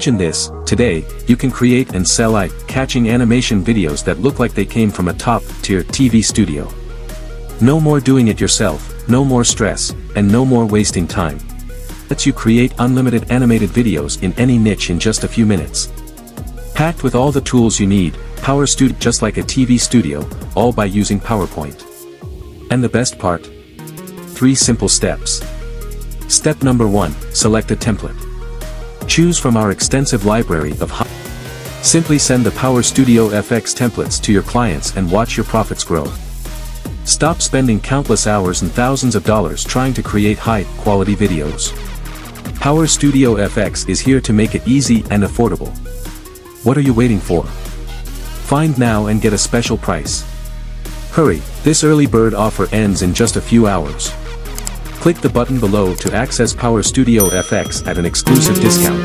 Imagine this: today, you can create and sell eye-catching animation videos that look like they came from a top-tier TV studio. No more doing it yourself, no more stress, and no more wasting time. Lets you create unlimited animated videos in any niche in just a few minutes. Packed with all the tools you need, PowerStudio just like a TV studio, all by using PowerPoint. And the best part? 3 simple steps. Step number 1, select a template. Choose from our extensive library of Simply send the PowerStudio FX templates to your clients and watch your profits grow. Stop spending countless hours and thousands of dollars trying to create high-quality videos. PowerStudio FX is here to make it easy and affordable. What are you waiting for? Find now and get a special price. Hurry, this early bird offer ends in just a few hours. Click the button below to access PowerStudio FX at an exclusive discount.